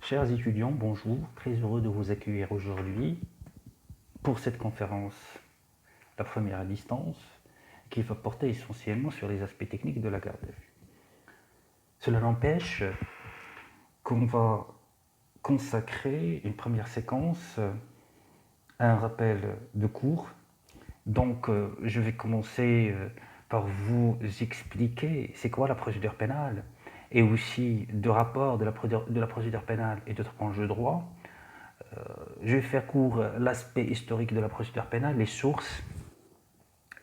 Chers étudiants, bonjour, très heureux de vous accueillir aujourd'hui pour cette conférence, la première à distance, qui va porter essentiellement sur les aspects techniques de la garde à vue. Cela n'empêche qu'on va consacrer une première séquence à un rappel de cours. Donc, je vais commencer par vous expliquer c'est quoi la procédure pénale et aussi deux rapports de la procédure pénale et d'autres branches de droit. Je vais faire court l'aspect historique de la procédure pénale, les sources,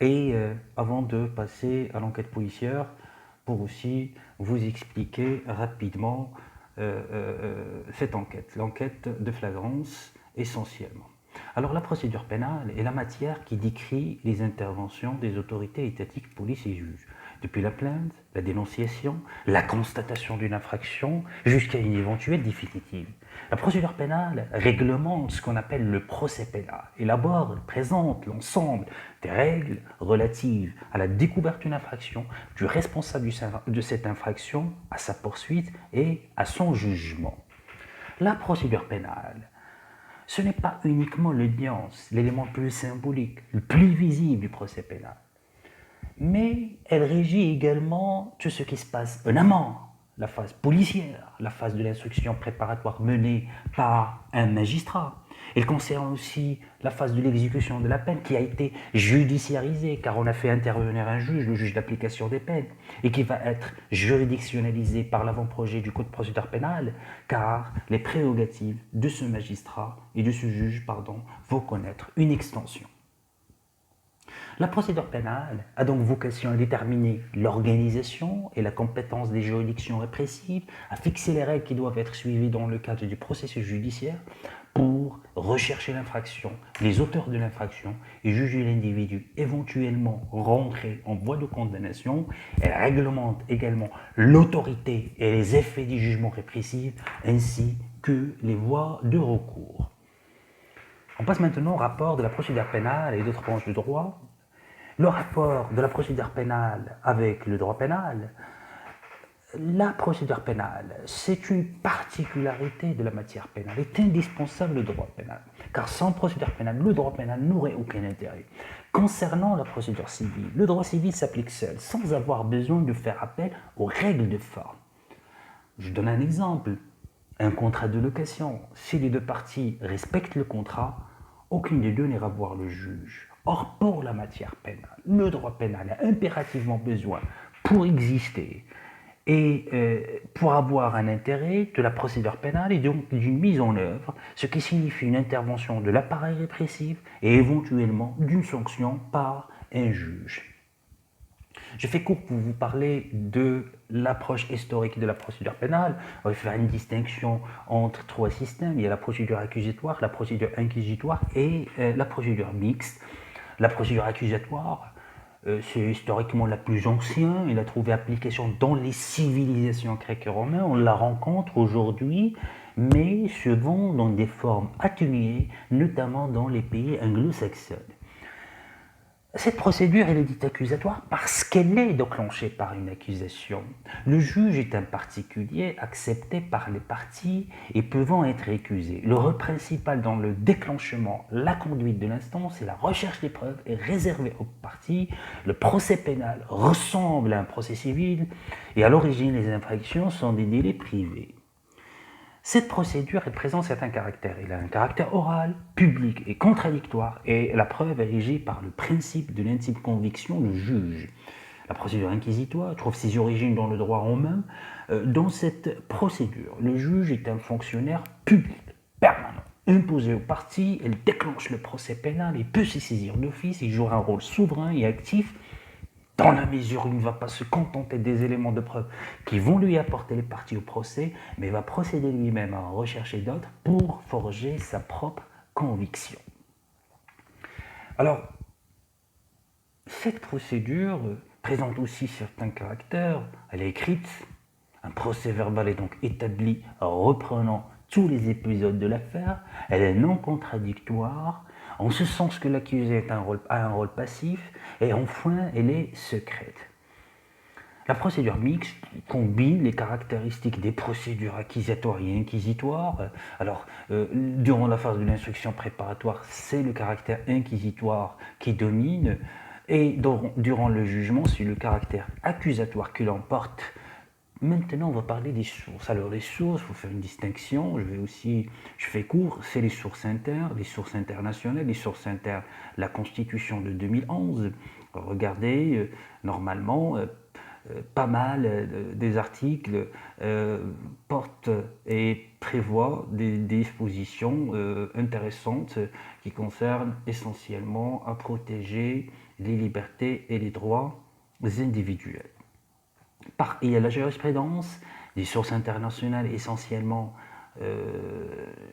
et avant de passer à l'enquête policière, pour aussi vous expliquer rapidement cette enquête, l'enquête de flagrance essentiellement. Alors la procédure pénale est la matière qui décrit les interventions des autorités étatiques, police et juges, depuis la plainte, la dénonciation, la constatation d'une infraction, jusqu'à une éventuelle définitive. La procédure pénale réglemente ce qu'on appelle le procès pénal, élabore, présente l'ensemble des règles relatives à la découverte d'une infraction, du responsable de cette infraction, à sa poursuite et à son jugement. La procédure pénale, ce n'est pas uniquement l'audience, l'élément le plus symbolique, le plus visible du procès pénal, mais elle régit également tout ce qui se passe en amont, la phase policière, la phase de l'instruction préparatoire menée par un magistrat. Elle concerne aussi la phase de l'exécution de la peine qui a été judiciarisée car on a fait intervenir un juge, le juge d'application des peines, et qui va être juridictionnalisé par l'avant-projet du Code de procédure pénale car les prérogatives de ce magistrat et de ce juge vont connaître une extension. La procédure pénale a donc vocation à déterminer l'organisation et la compétence des juridictions répressives, à fixer les règles qui doivent être suivies dans le cadre du processus judiciaire pour rechercher l'infraction, les auteurs de l'infraction et juger l'individu éventuellement rentré en voie de condamnation. Elle réglemente également l'autorité et les effets du jugement répressif ainsi que les voies de recours. On passe maintenant au rapport de la procédure pénale et d'autres branches de droit. Le rapport de la procédure pénale avec le droit pénal, la procédure pénale, c'est une particularité de la matière pénale, est indispensable au droit pénal, car sans procédure pénale, le droit pénal n'aurait aucun intérêt. Concernant la procédure civile, le droit civil s'applique seul, sans avoir besoin de faire appel aux règles de forme. Je donne un exemple. Un contrat de location, si les deux parties respectent le contrat, aucune des deux n'ira voir le juge. Or, pour la matière pénale, le droit pénal a impérativement besoin, pour exister et pour avoir un intérêt, de la procédure pénale et donc d'une mise en œuvre, ce qui signifie une intervention de l'appareil répressif et éventuellement d'une sanction par un juge. Je fais court pour vous parler de l'approche historique de la procédure pénale. On va faire une distinction entre trois systèmes. Il y a la procédure accusatoire, la procédure inquisitoire et la procédure mixte. La procédure accusatoire, c'est historiquement la plus ancienne. Elle a trouvé application dans les civilisations grecques et romaines. On la rencontre aujourd'hui, mais souvent dans des formes atténuées, notamment dans les pays anglo-saxons. Cette procédure est dite accusatoire parce qu'elle est déclenchée par une accusation. Le juge est un particulier accepté par les parties et pouvant être accusé. Le rôle principal dans le déclenchement, la conduite de l'instance et la recherche des preuves est réservé aux parties. Le procès pénal ressemble à un procès civil et à l'origine les infractions sont des délits privés. Cette procédure présente certains caractères. Elle a un caractère oral, public et contradictoire, et la preuve est régie par le principe de l'intime conviction du juge. La procédure inquisitoire trouve ses origines dans le droit romain. Dans cette procédure, le juge est un fonctionnaire public, permanent, imposé aux parties. Elle déclenche le procès pénal et peut se saisir d'office. Il joue un rôle souverain et actif dans la mesure où il ne va pas se contenter des éléments de preuve qui vont lui apporter les parties au procès, mais va procéder lui-même à en rechercher d'autres pour forger sa propre conviction. Alors, cette procédure présente aussi certains caractères. Elle est écrite, un procès verbal est donc établi reprenant tous les épisodes de l'affaire. Elle est non contradictoire, en ce sens que l'accusé a un rôle passif, et enfin, elle est secrète. La procédure mixte combine les caractéristiques des procédures accusatoires et inquisitoires. Alors, durant la phase de l'instruction préparatoire, c'est le caractère inquisitoire qui domine, et durant le jugement, c'est le caractère accusatoire qui l'emporte. Maintenant, on va parler des sources. Alors, les sources, il faut faire une distinction. Je fais court, c'est les sources internes, les sources internationales, les sources internes. La Constitution de 2011, regardez, normalement, pas mal des articles portent et prévoient des dispositions intéressantes qui concernent essentiellement à protéger les libertés et les droits individuels. Il y a la jurisprudence, des sources internationales essentiellement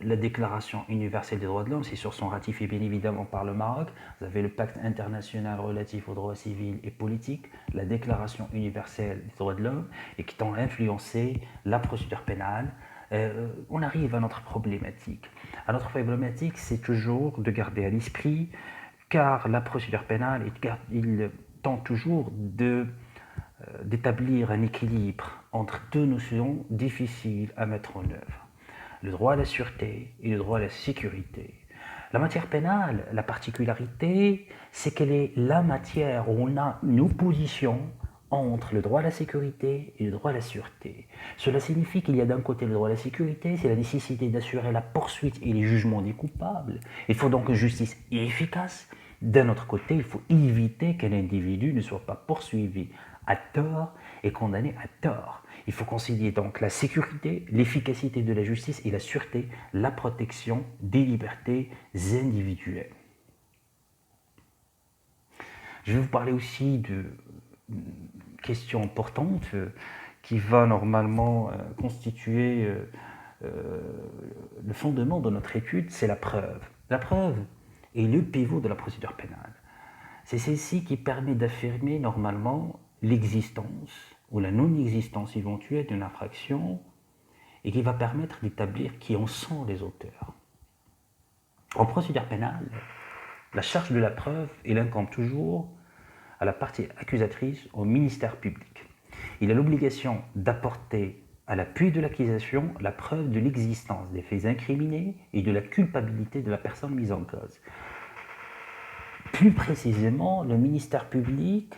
la Déclaration universelle des droits de l'homme. Ces sources sont ratifiées bien évidemment par le Maroc. Vous avez le Pacte international relatif aux droits civils et politiques, la Déclaration universelle des droits de l'homme, et qui tend à influencer la procédure pénale. On arrive à notre problématique. À notre problématique, c'est toujours de garder à l'esprit, car la procédure pénale, il tend toujours d'établir un équilibre entre deux notions difficiles à mettre en œuvre: le droit à la sûreté et le droit à la sécurité. La matière pénale, la particularité, c'est qu'elle est la matière où on a une opposition entre le droit à la sécurité et le droit à la sûreté. Cela signifie qu'il y a d'un côté le droit à la sécurité, c'est la nécessité d'assurer la poursuite et les jugements des coupables. Il faut donc une justice efficace. D'un autre côté, il faut éviter qu'un individu ne soit pas poursuivi à tort et condamné à tort. Il faut concilier donc la sécurité, l'efficacité de la justice et la sûreté, la protection des libertés individuelles. Je vais vous parler aussi de question importante qui va normalement constituer le fondement de notre étude, c'est la preuve. La preuve est le pivot de la procédure pénale. C'est celle-ci qui permet d'affirmer normalement l'existence ou la non-existence éventuelle d'une infraction et qui va permettre d'établir qui en sont les auteurs. En procédure pénale, la charge de la preuve, elle incombe toujours à la partie accusatrice, au ministère public. Il a l'obligation d'apporter à l'appui de l'accusation la preuve de l'existence des faits incriminés et de la culpabilité de la personne mise en cause. Plus précisément, le ministère public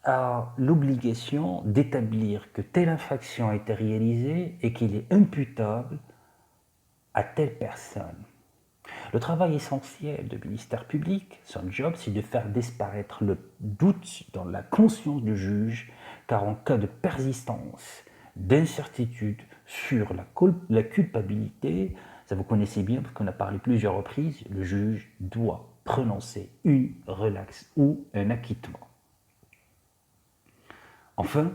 a l'obligation d'établir que telle infraction a été réalisée et qu'il est imputable à telle personne. Le travail essentiel du ministère public, son job, c'est de faire disparaître le doute dans la conscience du juge, car en cas de persistance, d'incertitude sur la culpabilité, ça vous connaissez bien parce qu'on a parlé plusieurs reprises, le juge doit prononcer une relaxe ou un acquittement. Enfin,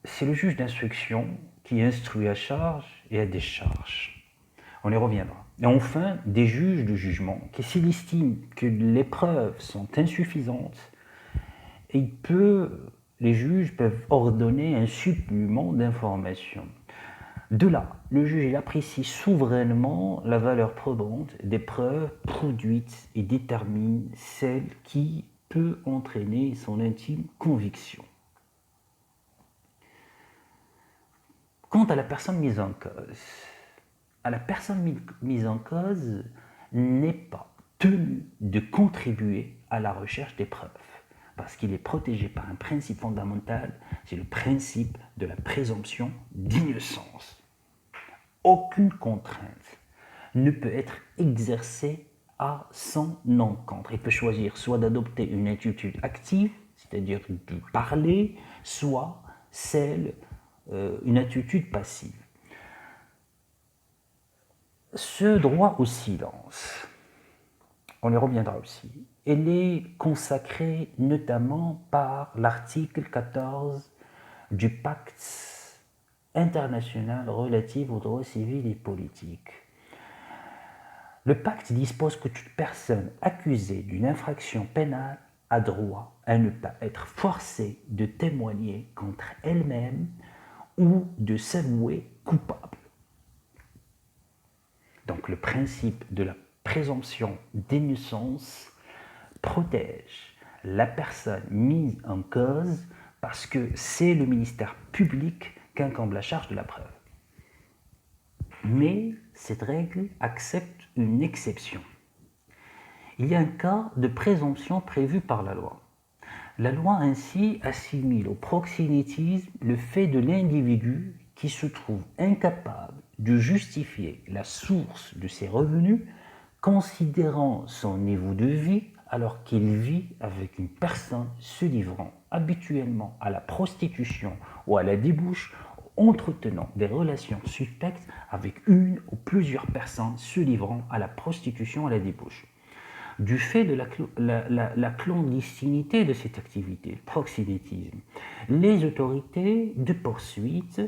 c'est le juge d'instruction qui instruit à charge et à décharge. On y reviendra. Et enfin, des juges de jugement qui, s'il estime que les preuves sont insuffisantes, les juges peuvent ordonner un supplément d'informations. De là, le juge il apprécie souverainement la valeur probante des preuves produites et détermine celle qui peut entraîner son intime conviction. Quant à la personne mise en cause, la personne mise en cause n'est pas tenue de contribuer à la recherche des preuves, parce qu'il est protégé par un principe fondamental, c'est le principe de la présomption d'innocence. Aucune contrainte ne peut être exercée à son encontre. Il peut choisir soit d'adopter une attitude active, c'est-à-dire de parler, soit une attitude passive. Ce droit au silence, on y reviendra aussi, il est consacré notamment par l'article 14 du Pacte international relatif aux droits civils et politiques. Le pacte dispose que toute personne accusée d'une infraction pénale a droit à ne pas être forcée de témoigner contre elle-même ou de s'avouer coupable. Donc le principe de la présomption d'innocence protège la personne mise en cause parce que c'est le ministère public qui incombe la charge de la preuve. Mais cette règle accepte une exception. Il y a un cas de présomption prévu par la loi. La loi ainsi assimile au proxénétisme le fait de l'individu qui se trouve incapable de justifier la source de ses revenus, considérant son niveau de vie alors qu'il vit avec une personne se livrant habituellement à la prostitution ou à la débauche, entretenant des relations suspectes avec une ou plusieurs personnes se livrant à la prostitution ou à la débauche. Du fait de la clandestinité de cette activité, le proxénétisme, les autorités de poursuite,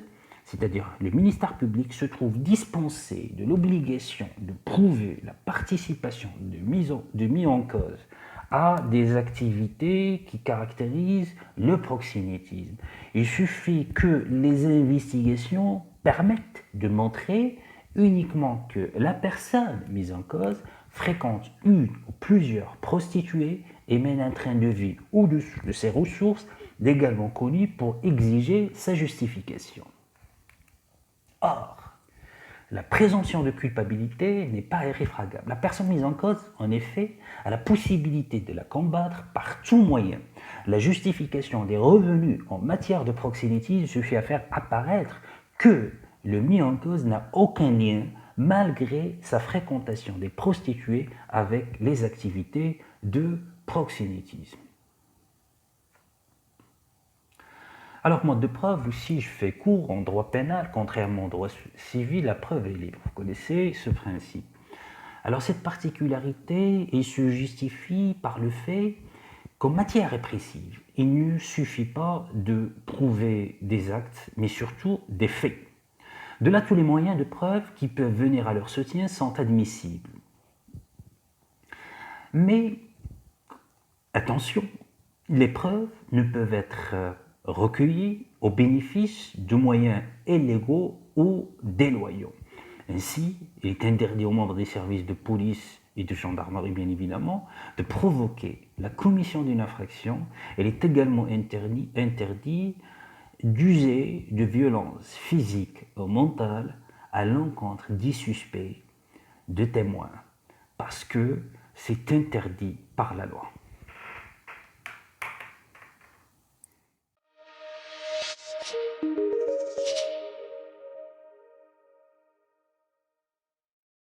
c'est-à-dire le ministère public, se trouvent dispensés de l'obligation de prouver la participation de mis en cause à des activités qui caractérisent le proxénétisme. Il suffit que les investigations permettent de montrer uniquement que la personne mise en cause fréquente une ou plusieurs prostituées et mène un train de vie au-dessus de ses ressources, légalement connues pour exiger sa justification. Or, la présomption de culpabilité n'est pas irréfragable. La personne mise en cause, en effet, a la possibilité de la combattre par tout moyen. La justification des revenus en matière de proxénétisme suffit à faire apparaître que le mis en cause n'a aucun lien, malgré sa fréquentation des prostituées, avec les activités de proxénétisme. Alors, mode de preuve, si je fais cours en droit pénal, contrairement au droit civil, la preuve est libre. Vous connaissez ce principe. Alors, cette particularité se justifie par le fait qu'en matière répressive, il ne suffit pas de prouver des actes, mais surtout des faits. De là, tous les moyens de preuve qui peuvent venir à leur soutien sont admissibles. Mais, attention, les preuves ne peuvent être recueillies au bénéfice de moyens illégaux ou déloyaux. Ainsi, il est interdit aux membres des services de police et de gendarmerie, bien évidemment, de provoquer la commission d'une infraction. Il est également interdit d'user de violences physiques ou mentales à l'encontre des suspects, de témoins, parce que c'est interdit par la loi.